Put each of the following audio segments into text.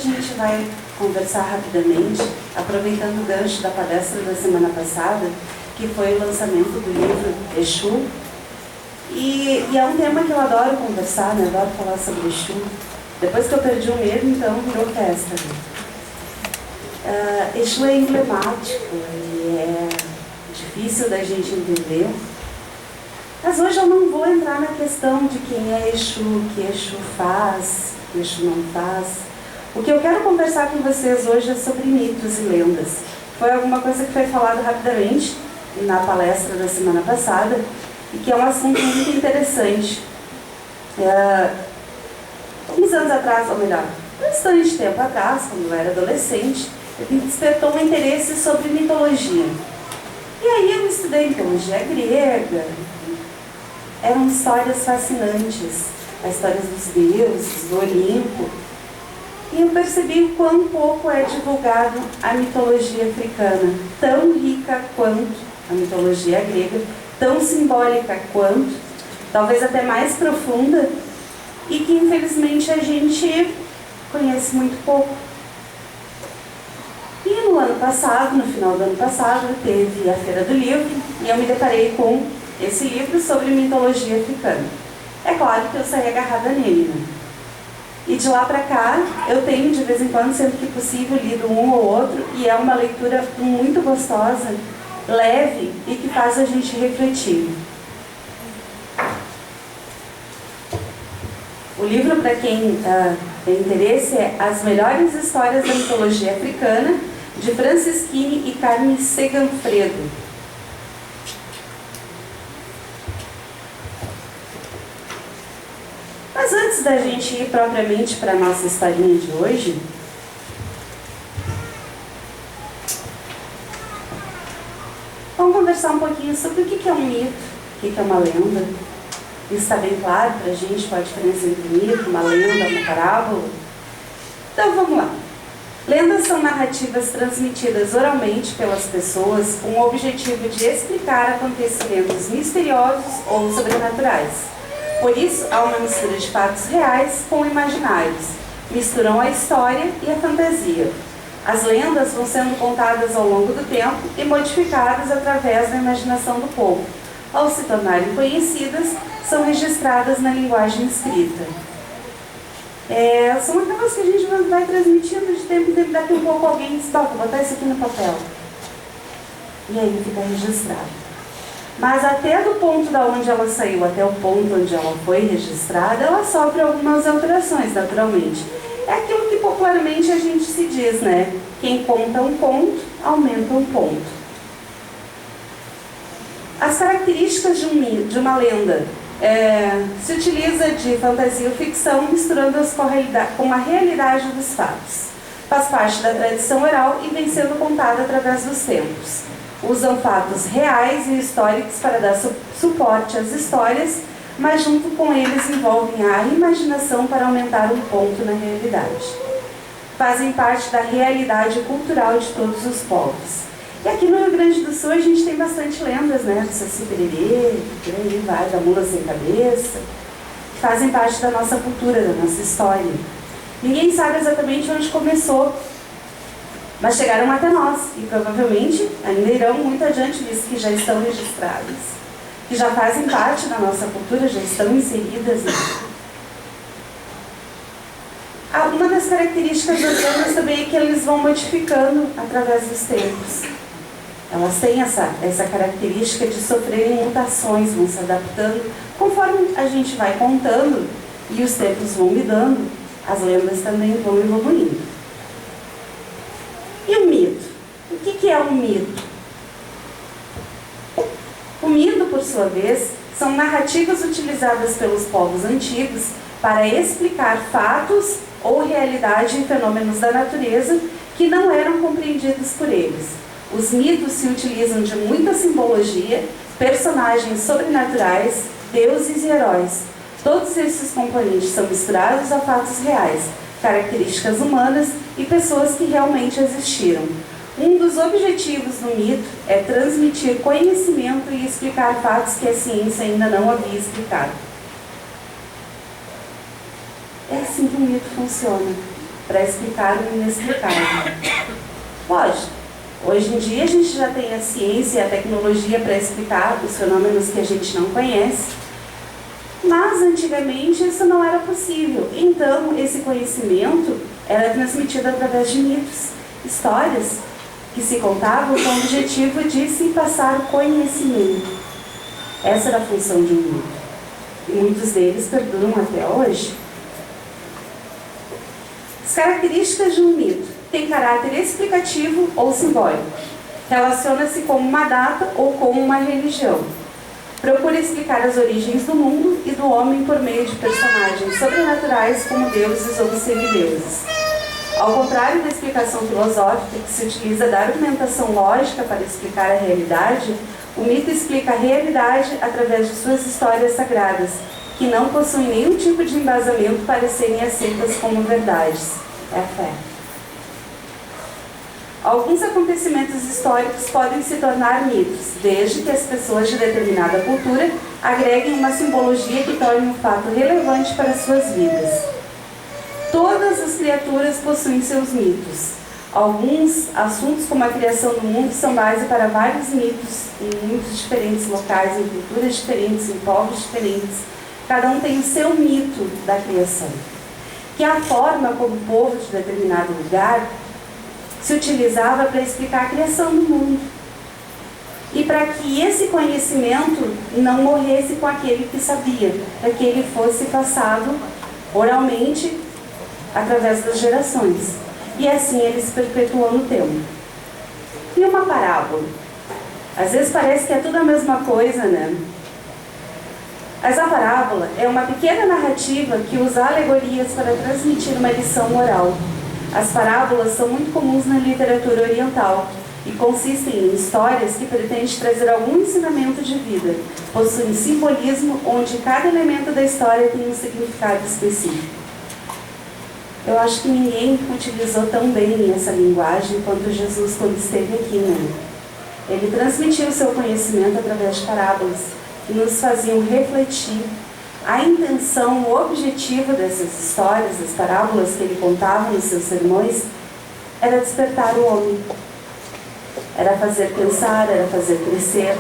gente vai conversar rapidamente, aproveitando o gancho da palestra da semana passada, que foi o lançamento do livro Exu. E é um tema que eu adoro conversar, né? Adoro falar sobre Exu. Depois que eu perdi o medo, então virou festa. Exu é emblemático e é difícil da gente entender. Mas hoje eu não vou entrar na questão de quem é Exu, o que Exu faz, o que Exu não faz. O que eu quero conversar com vocês hoje é sobre mitos e lendas. Foi alguma coisa que foi falado rapidamente na palestra da semana passada e que é um assunto muito interessante. Alguns anos atrás, ou melhor, bastante tempo atrás, quando eu era adolescente, me despertou um interesse sobre mitologia. E aí eu estudei mitologia grega. Eram histórias fascinantes, as histórias dos deuses, do Olimpo. E eu percebi o quão pouco é divulgado a mitologia africana, tão rica quanto a mitologia grega, tão simbólica quanto, talvez até mais profunda, e que infelizmente a gente conhece muito pouco. E no ano passado, no final do ano passado, teve a Feira do Livro, e eu me deparei com esse livro sobre mitologia africana. É claro que eu saí agarrada nele, né? E de lá para cá, eu tenho de vez em quando, sempre que possível, lido um ou outro, e é uma leitura muito gostosa, leve e que faz a gente refletir. O livro, para quem tem interesse, é As Melhores Histórias da Mitologia Africana, de Francisquini e Carmen Seganfredo. Mas antes da gente ir propriamente para a nossa historinha de hoje, vamos conversar um pouquinho sobre o que é um mito, o que é uma lenda. Isso está bem claro para a gente, qual a diferença entre um mito, uma lenda, uma parábola. Então vamos lá. Lendas são narrativas transmitidas oralmente pelas pessoas com o objetivo de explicar acontecimentos misteriosos ou sobrenaturais. Por isso, há uma mistura de fatos reais com imaginários. Misturam a história e a fantasia. As lendas vão sendo contadas ao longo do tempo e modificadas através da imaginação do povo. Ao se tornarem conhecidas, são registradas na linguagem escrita. São aquelas que a gente vai transmitindo de tempo em tempo. Daqui um pouco alguém diz, vou botar isso aqui no papel. E aí fica registrado. Mas até do ponto da onde ela saiu, até o ponto onde ela foi registrada, ela sofre algumas alterações, naturalmente. É aquilo que popularmente a gente se diz, né? Quem conta um conto, aumenta um ponto. As características de uma lenda. Se utiliza de fantasia ou ficção, misturando-as com a realidade dos fatos. Faz parte da tradição oral e vem sendo contada através dos tempos. Usam fatos reais e históricos para dar suporte às histórias, mas junto com eles envolvem a imaginação para aumentar um ponto na realidade. Fazem parte da realidade cultural de todos os povos. E aqui no Rio Grande do Sul a gente tem bastante lendas, né? Do Saci Pererê, por aí vai, da Mula Sem Cabeça, que fazem parte da nossa cultura, da nossa história. Ninguém sabe exatamente onde começou, mas chegaram até nós e provavelmente ainda irão muito adiante, visto que já estão registradas, que já fazem parte da nossa cultura, já estão inseridas. Uma das características das lendas também é que eles vão modificando através dos tempos. Elas têm essa característica de sofrerem mutações, vão se adaptando. Conforme a gente vai contando e os tempos vão mudando, as lendas também vão evoluindo. E o mito? O que é um mito? O mito, por sua vez, são narrativas utilizadas pelos povos antigos para explicar fatos ou realidade em fenômenos da natureza que não eram compreendidos por eles. Os mitos se utilizam de muita simbologia, personagens sobrenaturais, deuses e heróis. Todos esses componentes são misturados a fatos reais, características humanas e pessoas que realmente existiram. Um dos objetivos do mito é transmitir conhecimento e explicar fatos que a ciência ainda não havia explicado. É assim que o mito funciona. para explicar o inexplicável. Lógico, hoje em dia a gente já tem a ciência e a tecnologia para explicar os fenômenos que a gente não conhece, mas antigamente isso não era possível. Então esse conhecimento era transmitido através de mitos, histórias que se contavam com o objetivo de se passar o conhecimento. Essa era a função de um mito. E muitos deles perduram até hoje. As características de um mito: tem caráter explicativo ou simbólico. Relaciona-se com uma data ou com uma religião. Procura explicar as origens do mundo e do homem por meio de personagens sobrenaturais como deuses ou semideuses. Ao contrário da explicação filosófica, que se utiliza da argumentação lógica para explicar a realidade, o mito explica a realidade através de suas histórias sagradas, que não possuem nenhum tipo de embasamento para serem aceitas como verdades. É a fé. Alguns acontecimentos históricos podem se tornar mitos, desde que as pessoas de determinada cultura agreguem uma simbologia que torne um fato relevante para suas vidas. Todas as criaturas possuem seus mitos. Alguns assuntos, como a criação do mundo, são base para vários mitos em muitos diferentes locais, em culturas diferentes, em povos diferentes. Cada um tem o seu mito da criação, que é a forma como o povo de determinado lugar se utilizava para explicar a criação do mundo. E para que esse conhecimento não morresse com aquele que sabia, para que ele fosse passado oralmente através das gerações. E assim ele se perpetuou no tempo. E uma parábola? Às vezes parece que é tudo a mesma coisa, né? Mas a parábola é uma pequena narrativa que usa alegorias para transmitir uma lição moral. As parábolas são muito comuns na literatura oriental e consistem em histórias que pretendem trazer algum ensinamento de vida. Possuem simbolismo onde cada elemento da história tem um significado específico. Eu acho que ninguém utilizou tão bem essa linguagem quanto Jesus quando esteve aqui, né? Ele transmitiu o seu conhecimento através de parábolas que nos faziam refletir. A intenção, o objetivo dessas histórias, das parábolas que ele contava nos seus sermões, era despertar o homem. Era fazer pensar, era fazer crescer.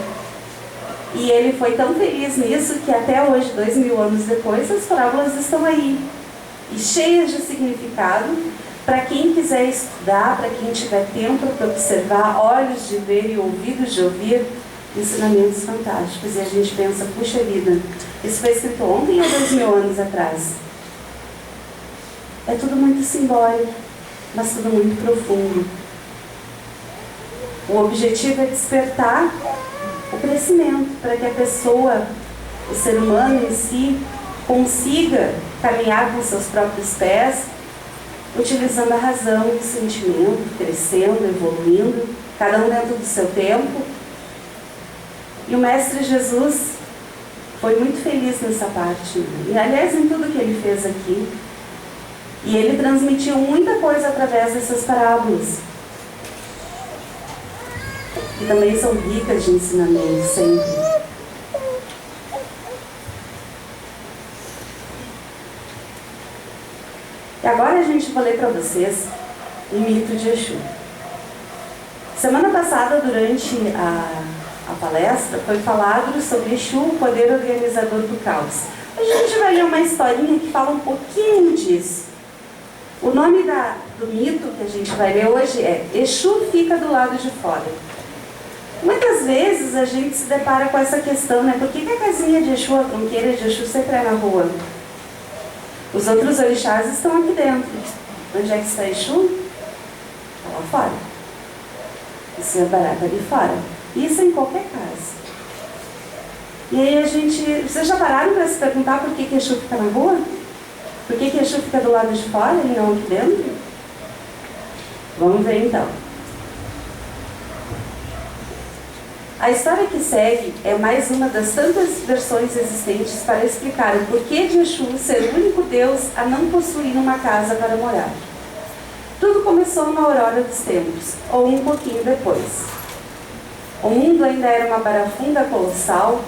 E ele foi tão feliz nisso que até hoje, 2000 anos depois, as parábolas estão aí. E cheias de significado, para quem quiser estudar, para quem tiver tempo para observar, olhos de ver e ouvidos de ouvir, ensinamentos fantásticos. E a gente pensa, puxa vida, isso foi escrito ontem ou 2000 anos atrás? É tudo muito simbólico, mas tudo muito profundo. O objetivo é despertar o crescimento, para que a pessoa, o ser humano em si, consiga caminhar com seus próprios pés, utilizando a razão, o sentimento, crescendo, evoluindo, cada um dentro do seu tempo. E o Mestre Jesus foi muito feliz nessa parte, e aliás em tudo que ele fez aqui. E ele transmitiu muita coisa através dessas parábolas, que também são ricas de ensinamentos sempre. E agora a gente vai ler para vocês o mito de Exu. Semana passada, durante a palestra, foi falado sobre Exu, o poder organizador do caos. A gente vai ler uma historinha que fala um pouquinho disso. O nome do mito que a gente vai ler hoje é Exu fica do lado de fora. Muitas vezes a gente se depara com essa questão, né? Por que a casinha de Exu, a tronqueira de Exu sempre é na rua? Os outros orixás estão aqui dentro. Onde é que está Exu? Está lá fora. Isso é barata ali fora. Isso em qualquer casa. E aí vocês já pararam para se perguntar por que Exu fica na rua? Por que Exu fica do lado de fora e não aqui dentro? Vamos ver então. A história que segue é mais uma das tantas versões existentes para explicar o porquê de Exu ser o único Deus a não possuir uma casa para morar. Tudo começou na aurora dos tempos, ou um pouquinho depois. O mundo ainda era uma barafunda colossal,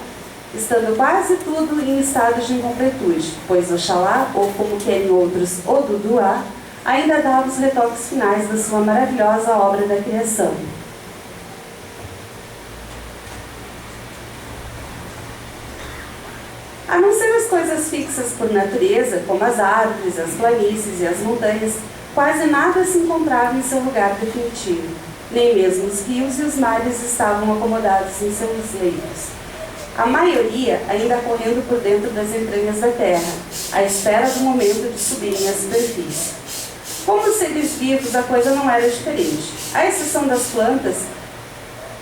estando quase tudo em estado de incompletude, pois Oxalá, ou como querem outros, Oduduá, ainda dava os retoques finais da sua maravilhosa obra da criação. A não ser as coisas fixas por natureza, como as árvores, as planícies e as montanhas, quase nada se encontrava em seu lugar definitivo. Nem mesmo os rios e os mares estavam acomodados em seus leitos. A maioria ainda correndo por dentro das entranhas da terra, à espera do momento de subirem à superfície. Como seres vivos, a coisa não era diferente. À exceção das plantas,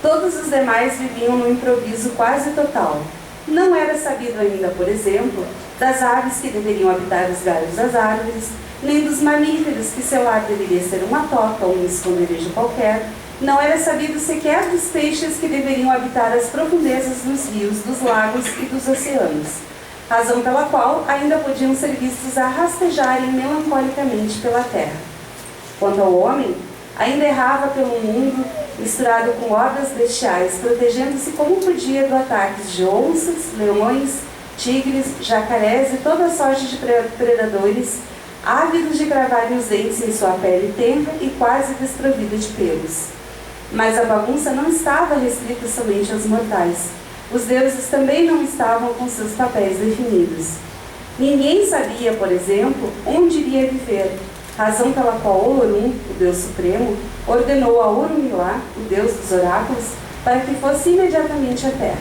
todos os demais viviam num improviso quase total. Não era sabido ainda, por exemplo, das aves que deveriam habitar os galhos das árvores, nem dos mamíferos que seu lar deveria ser uma toca ou um esconderijo qualquer. Não era sabido sequer dos peixes que deveriam habitar as profundezas dos rios, dos lagos e dos oceanos, razão pela qual ainda podiam ser vistos a rastejarem melancolicamente pela terra. Quanto ao homem, ainda errava pelo mundo, misturado com hordas bestiais, protegendo-se como podia do ataques de onças, leões, tigres, jacarés e toda sorte de predadores, ávidos de cravarem os dentes em sua pele tenra e quase desprovida de pelos. Mas a bagunça não estava restrita somente aos mortais. Os deuses também não estavam com seus papéis definidos. Ninguém sabia, por exemplo, onde iria viver, razão pela qual Olorum, o Deus Supremo, ordenou a Orumilá, o Deus dos oráculos, para que fosse imediatamente à terra.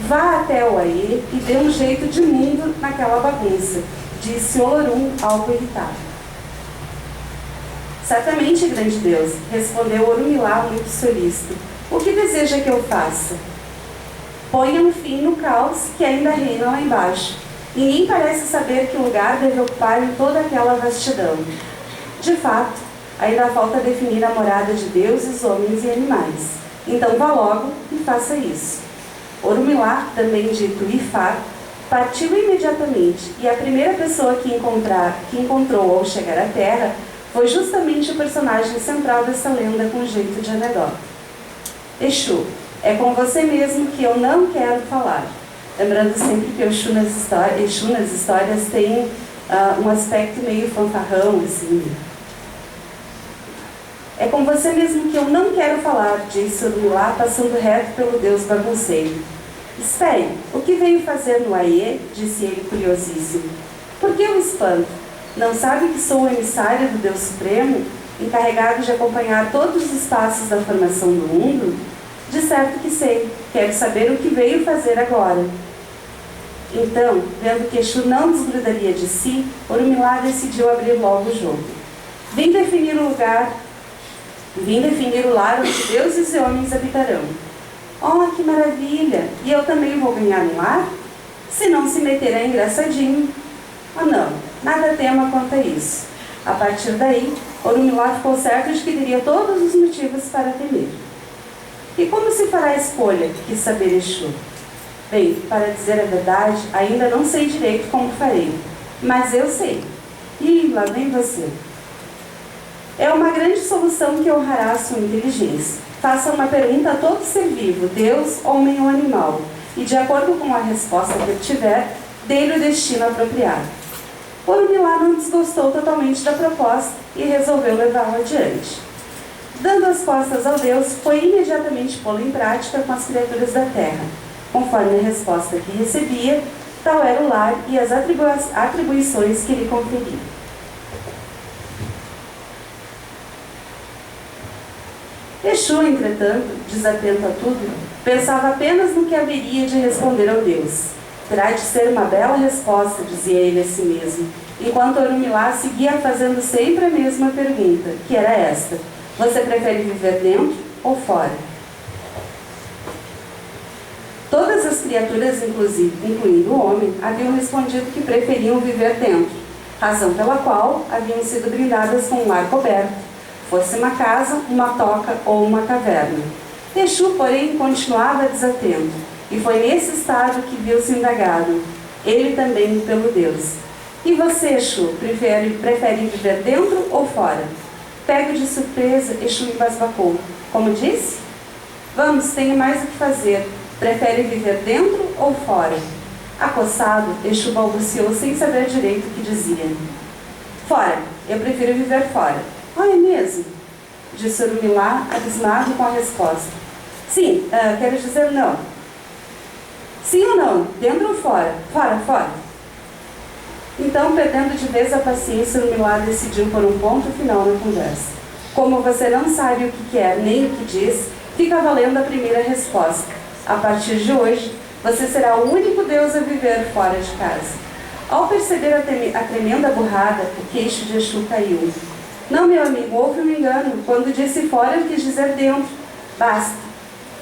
Vá até o Aie e dê um jeito de mundo naquela bagunça, disse Olorum, algo irritado. Certamente, grande Deus, respondeu Orumilá, muito solícito. O que deseja que eu faça? Ponha um fim no caos que ainda reina lá embaixo. Ninguém parece saber que lugar deve ocupar em toda aquela vastidão. De fato, ainda falta definir a morada de deuses, homens e animais. Então vá logo e faça isso. Orumilá, também dito Ifá, partiu imediatamente, e a primeira pessoa que encontrou ao chegar à terra foi justamente o personagem central dessa lenda com jeito de anedota. Exu, é com você mesmo que eu não quero falar. Lembrando sempre que Exu nas histórias tem um aspecto meio fanfarrão, assim. É com você mesmo que eu não quero falar, disse Orumilá, passando reto pelo deus bagunceiro. Espere, o que veio fazer no Aie? Disse ele curiosíssimo. Por que o espanto? Não sabe que sou o emissário do Deus Supremo, encarregado de acompanhar todos os passos da formação do mundo? De certo que sei, quero saber o que veio fazer agora. Então, vendo que Exu não desgrudaria de si, Orumilá decidiu abrir logo o jogo. Vim definir o lar onde deuses e homens habitarão. Oh, que maravilha! E eu também vou ganhar um lar? Se não se meter é engraçadinho. Oh, não, nada tema quanto a isso. A partir daí, Orumilá ficou certo de que teria todos os motivos para temer. E como se fará a escolha? Quis saber Exu. Bem, para dizer a verdade, ainda não sei direito como farei, mas eu sei. E lá vem você. É uma grande solução que honrará a sua inteligência. Faça uma pergunta a todo ser vivo, Deus, homem ou animal, e de acordo com a resposta que obtiver, dê-lhe o destino apropriado. Orumilá não desgostou totalmente da proposta e resolveu levá-la adiante. Dando as costas ao Deus, foi imediatamente pô-la em prática com as criaturas da terra. Conforme a resposta que recebia, tal era o lar e as atribuições que lhe conferia. Exu, entretanto, desatento a tudo, pensava apenas no que haveria de responder ao Deus. Terá de ser uma bela resposta, dizia ele a si mesmo, enquanto Orumilá seguia fazendo sempre a mesma pergunta, que era esta: você prefere viver dentro ou fora? Todas as criaturas, incluindo o homem, haviam respondido que preferiam viver dentro, razão pela qual haviam sido brindadas com um lar coberto, fosse uma casa, uma toca ou uma caverna. Exu, porém, continuava desatento, e foi nesse estado que viu-se indagado, ele também pelo Deus. E você, Exu, prefere viver dentro ou fora? Pego de surpresa, Exu embasbacou. Como disse? Vamos, tenho mais o que fazer. Prefere viver dentro ou fora? Acossado, Exu balbuciou sem saber direito o que dizia. Fora! eu prefiro viver fora. Ah, é mesmo? Disse Urumilá, abismado com a resposta. Sim, quero dizer não. Sim ou não? Dentro ou fora? Fora, fora. Então, perdendo de vez a paciência, Urumilá decidiu pôr um ponto final na conversa. Como você não sabe o que quer nem o que diz, fica valendo a primeira resposta. A partir de hoje, você será o único Deus a viver fora de casa. Ao perceber a tremenda burrada, o queixo de Exu caiu. Não, meu amigo, houve um engano. Quando disse fora, eu quis dizer dentro. Basta.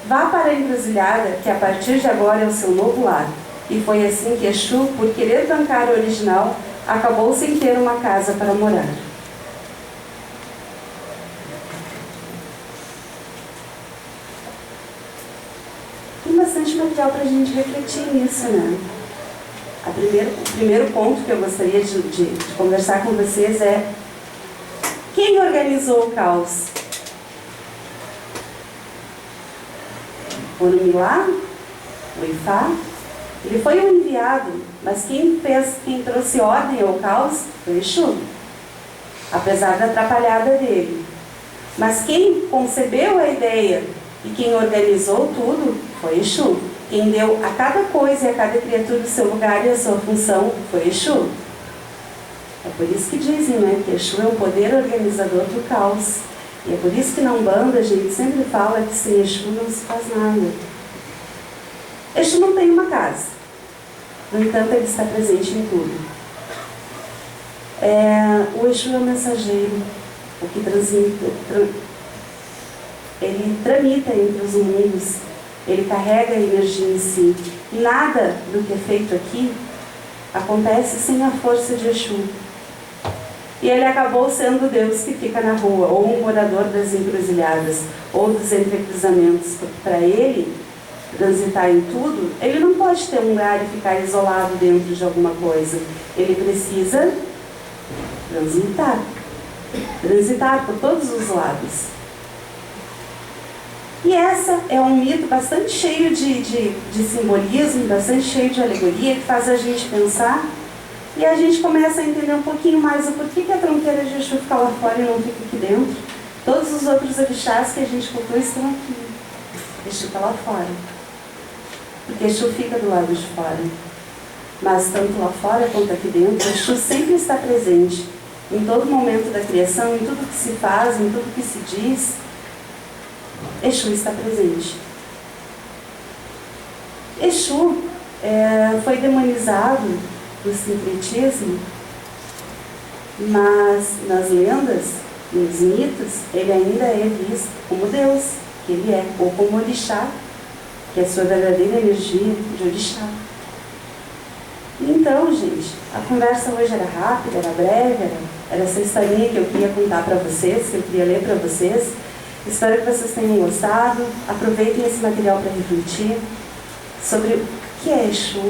Vá para a encruzilhada, que a partir de agora é o seu novo lar. E foi assim que Exu, por querer tancar o original, acabou sem ter uma casa para morar. Tem bastante material para a gente refletir nisso, né? O primeiro ponto que eu gostaria de conversar com vocês é: quem organizou o caos? Urumilá? O Ifá? Ele foi um enviado, mas quem trouxe ordem ao caos foi Exu, apesar da atrapalhada dele. Mas quem concebeu a ideia e quem organizou tudo foi Exu. Quem deu a cada coisa e a cada criatura o seu lugar e a sua função foi Exu. É por isso que dizem, né, que Exu é o poder organizador do caos. E é por isso que na Umbanda a gente sempre fala que sem Exu não se faz nada. Exu não tem uma casa. No entanto, ele está presente em tudo. O Exu é o mensageiro, o que ele tramita entre os mundos. Ele carrega a energia em si. Nada do que é feito aqui acontece sem a força de Exu. E ele acabou sendo o Deus que fica na rua, ou um morador das encruzilhadas, ou dos entrecruzamentos. Porque para ele transitar em tudo, ele não pode ter um lugar e ficar isolado dentro de alguma coisa. Ele precisa transitar por todos os lados. E essa é um mito bastante cheio de simbolismo, bastante cheio de alegoria, que faz a gente pensar, e a gente começa a entender um pouquinho mais o porquê que a tronqueira de Exu fica lá fora e não fica aqui dentro. Todos os outros orixás que a gente cultua estão aqui. Exu está lá fora. Porque Exu fica do lado de fora. Mas tanto lá fora quanto aqui dentro, Exu sempre está presente. Em todo momento da criação, em tudo que se faz, em tudo que se diz, Exu está presente. Exu foi demonizado no sincretismo, mas nas lendas, nos mitos, ele ainda é visto como Deus, que ele é, ou como Orixá, que é a sua verdadeira energia de Orixá. Então, gente, a conversa hoje era rápida, era breve, era essa historinha que eu queria contar para vocês, que eu queria ler para vocês. Espero que vocês tenham gostado. Aproveitem esse material para refletir sobre o que é Exu,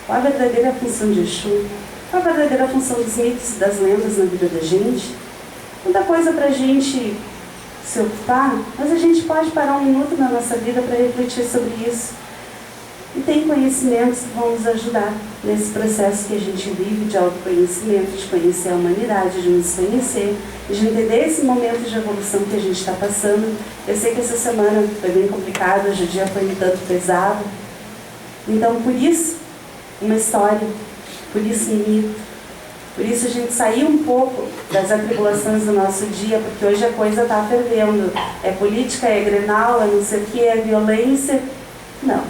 qual a verdadeira função de Exu, qual a verdadeira função dos mitos e das lendas na vida da gente. Muita coisa para a gente se ocupar, mas a gente pode parar um minuto na nossa vida para refletir sobre isso. E tem conhecimentos que vão nos ajudar nesse processo que a gente vive de autoconhecimento, de conhecer a humanidade, de nos conhecer, de entender esse momento de evolução que a gente está passando. Eu sei que essa semana foi bem complicada, hoje o dia foi um tanto pesado. Então, por isso, uma história, por isso um mito, por isso a gente sair um pouco das atribulações do nosso dia, porque hoje a coisa está fervendo. É política, é Grenal, é não sei o que, é violência. Não.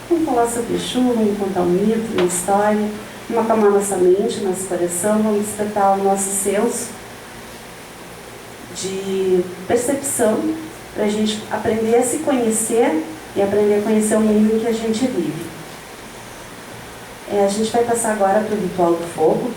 Vamos falar sobre Exu, vamos contar um mito, uma história, vamos acalmar nossa mente, nosso coração, vamos despertar o nosso senso de percepção, para a gente aprender a se conhecer e aprender a conhecer o mundo em que a gente vive. A gente vai passar agora para o ritual do fogo.